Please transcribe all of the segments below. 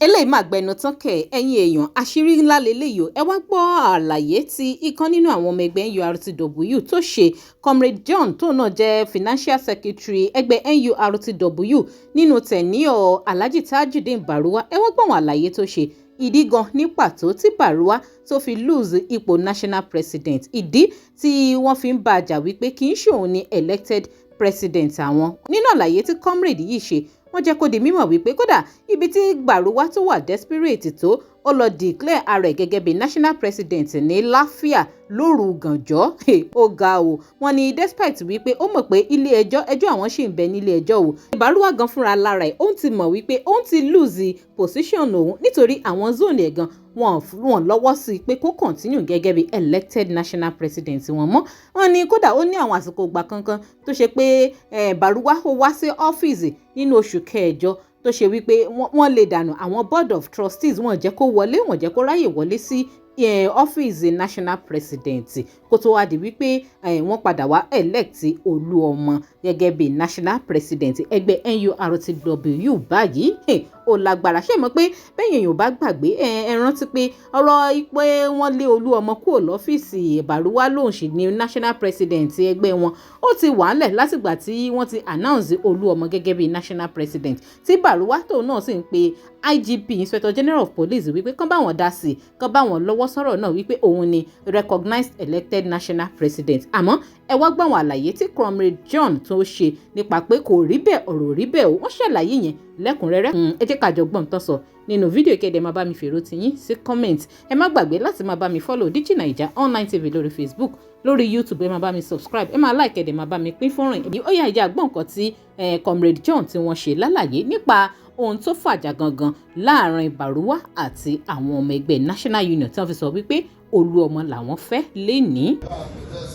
eléyìí máa gbẹnu tán kẹ̀ ẹ̀yin èèyàn àṣírí ńlá lélẹ́yìí o ẹ wá gbọ́ àlàyé tí ìkan nínú àwọn ọmọ ẹgbẹ́ NURTW tó ṣe comrade John tó náà jẹ́ financial secretary ẹgbẹ́ NURTW nínú tẹ̀níọ̀ Alhaji Tajudeen Baruwa ẹ wá gbọ́ àwọn àlàyé tó ṣe ìdí gan ní pàtó tí Baruwa tó fi lose ipò national president ìdí tí wọ́n fi ń bá a jà wípé kì í ṣòun ni elected president àwọn nínú àlàyé tí comrade yìí ṣe wọ́n jẹ́ kó di mímọ̀ wípé kódà ibi tí Baruwa tó wà desperate tó ó lọ declare ara ẹ̀ gẹ́gẹ́ bí national president ní láfíà lóru gànjọ́ ó ga o wọ́n ní despite wípé ó mọ̀ pé ilé ẹjọ́ àwọn ṣì ń bẹ nílé ẹjọ́ o Baruwa gan fúnra lára ẹ̀ òun ti mọ̀ wípé òun ti lose position òun nítorí àwọn zone ẹ̀ gan wọn lọ́wọ́ sí i pé kó continue gẹ́gẹ́ bí elected national president wọn mọ́ wọ́n ní kódà ó ní àwọn àsìkò ìgbà kankan tó ṣe pé Baruwa ó wá sí ọ́fíìsì nínú oṣù kẹjọ tó ṣe wípé wọ́n lè dànù àwọn board of trustees wọ́n jẹ́ kó wọlé wọ́n jẹ́ kó ráyè wọlé sí ọ́fíìsì national president kó tó wá di wípé wọ́n padà wá elect Oluomo gẹ́gẹ́ bí national president ẹgbẹ́ NURTW báyìí ó lágbára ṣé mọ̀ pé bẹ́yìn èèyàn bá gbàgbé ẹ rántí pé ọ̀rọ̀ pé wọ́n lé Oluomo kúrò lọ́fíìsì Baruwa lòun sì ní national president ẹgbẹ́ wọn ó ti wà ńlẹ̀ látìgbà tí wọ́n ti announce Oluomo gẹ́gẹ́ bí national president tí Baruwa tóun náà sì ń pe IGP inspector general of police wípé kán bá wọn dá sí kán bá wọn lọ́wọ́ sọ̀rọ̀ náà wípé òun ni recognized elected national president àmọ́ ẹ wá gbọ́ àwọn àlàyé tí comrade John tó ṣe nípa pé kò rí bẹ́ẹ̀ ọ̀rọ̀ rí bẹ́ẹ̀ o wọ́n ṣàlàyé yẹn lẹ́kùnrẹ́rẹ́ ẹ jẹ́ ká jọ gbọ́n tán sọ nínú fídíò ìkéde máa bá mi fèrò tiyín sí comment ẹ má gbàgbé láti máa bá mi follow DIGINAIJA online tv lórí Facebook lórí YouTube ẹ máa bá mi subscribe ẹ máa like ẹ dẹ̀ máa bá mi pín fọ́nrán ẹ̀mí ó yá ìjà gbọ́n nǹkan tí comrade John tí wọ́n ṣe lálàyé nípa ohun tó fàjà gangan láàrin Baruwa àti àwọn ọmọ ẹgbẹ́ National Union tí wọ́n fi sọ wípé Oluomo làwọn fẹ́ lénìí.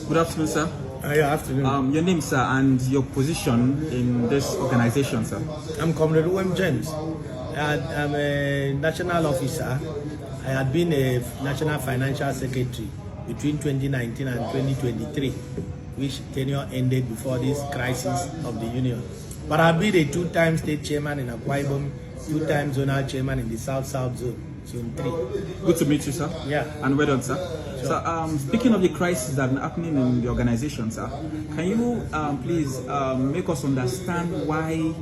Good afternoon, sir. Good afternoon. Your name, sir, and your position in this organization, sir. I'm Comrade Oluomo James. I'm a national officer. I had been a national financial secretary between 2019 and 2023, which tenure ended before this crisis of the union. But I've been a two-time state chairman in Akwa Ibom, two-time zonal chairman in the South-South zone. Zone 3. Good to meet you, sir. Yeah. And well done, sir. Sure. So, speaking of the crisis that are happening in the organization, sir, can you please make us understand why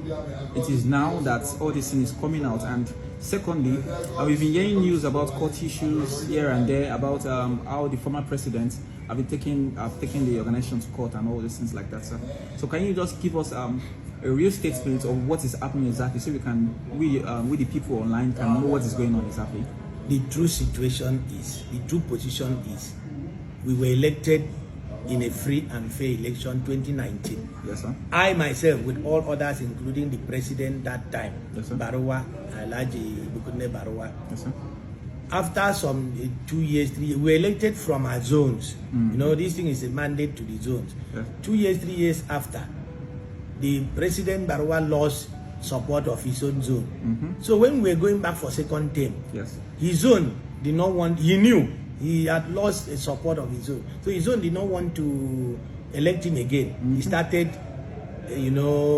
it is now that all this thing is coming out? And secondly, we've been hearing news about court issues here and there about how the former president have taken the organization to court and all these things like that, sir. So, can you just give us a real statement of what is happening exactly, so we the people online can know what is going on exactly? The true situation is, the true position is, we were elected in a free and fair election 2019. Yes, sir. I myself, with all others, including the president that time, yes, sir. Baruwa, Alh Baruwa. Yes, sir. After some 2 years, 3 years, we were elected from our zones. Mm. You know, this thing is a mandate to the zones. Yes. 2 years, 3 years after, the President Baruwa lost support of his own zone. Mm-hmm. So when we were going back for second term, yes, his zone did not want, he knew he had lost the support of his zone. So his zone did not want to elect him again. Mm-hmm. He started,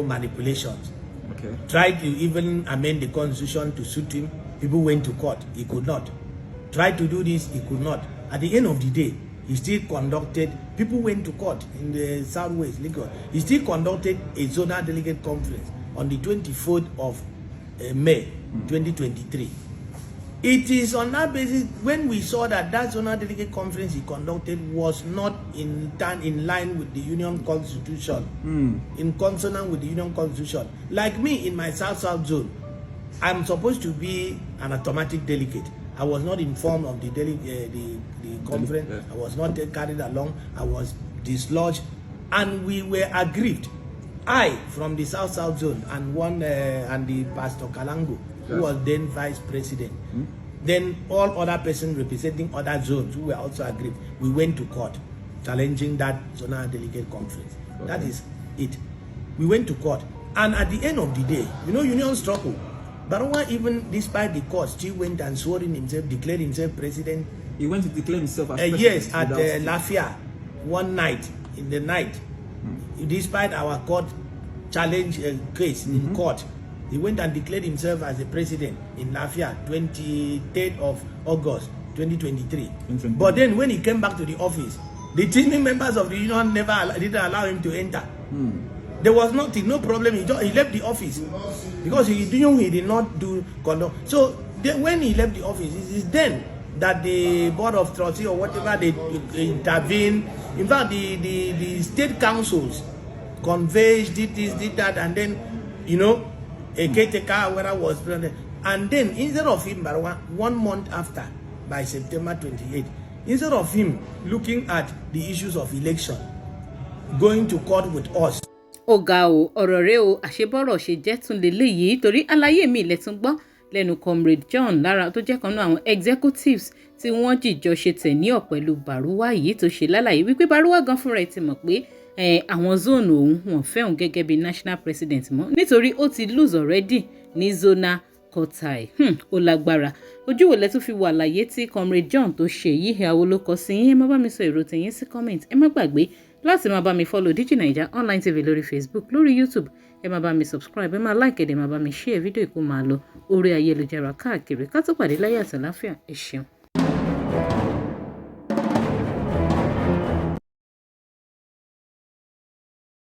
manipulations. Okay. Tried to even amend the constitution to suit him. People went to court. He could not. Tried to do this. He could not. At the end of the day, he still conducted, people went to court in the Southwest, Lagos. He still conducted a zonal delegate conference on the 24th of May, 2023. It is on that basis, when we saw that zonal delegate conference he conducted was not in line with the Union Constitution, in consonance with the Union Constitution. Like me, in my South-South zone, I'm supposed to be an automatic delegate. I was not informed of the conference. Yeah. I was not carried along. I was dislodged, and we were aggrieved. I, from the South-South zone, and and the Pastor Kalango, yes, who was then vice president. Then all other persons representing other zones who were also aggrieved. We went to court, challenging that zonal delegate conference. Okay. That is it. We went to court, and at the end of the day, union struggle. Baruwa, even despite the court, still went and swore in himself, declared himself president. He went to declare himself as president? Yes, at Lafia, one night, in the night. Despite our court challenge case in court, He went and declared himself as a president in Lafia, 23rd of August, 2023. But then when he came back to the office, the teaming members of the union didn't allow him to enter. There was nothing, no problem. He left the office because he did not do conduct. So then when he left the office, it is then that the board of trustees or whatever they intervene. In fact, the state councils converged, did this, did that, and then a caretaker whether was president. And then instead of him, Baruwa, 1 month after, by September 28th, instead of him looking at the issues of election, going to court with us. Ọ̀gá o, ọ̀rọ̀ rẹ o, àṣebọ́rọ̀ ṣe jẹ́ tún leléyìí torí àlàyé mi ilẹ̀ tún gbọ́ lẹ́nu comrade John lára tó jẹ́ kan náà àwọn executives tí wọ́n jìjọ ṣe tẹ̀níọ̀ pẹ̀lú Baruwa yìí tó ṣe lálàyé wípé Baruwa gan fúnra ẹ̀ ti mọ̀ pé àwọn zone òun wọ́n fẹ́ òun gẹ́gẹ́ bí national president mọ́ nítorí ó ti lose already ní zonal kọtai ó lágbára. Ojú wo lẹ tún fi wo àlàyé tí comrade John tó ṣe yìí àwọn ló kọ sí yín. Ẹ má bá mi sọ èrò tẹ̀yìn sí comment. Ẹ má gbàgbé láti máa bá mi follow DIGINAIJA online TV lórí Facebook, lórí YouTube. Ẹ máa bá mi subscribe, ẹ máa like, ẹ máa bá mi share fídíò ìkó máa lọ orí ayélujára káàkiri. Ká tó pàdé láyé àti àlàáfíà. Ẹ ṣeun.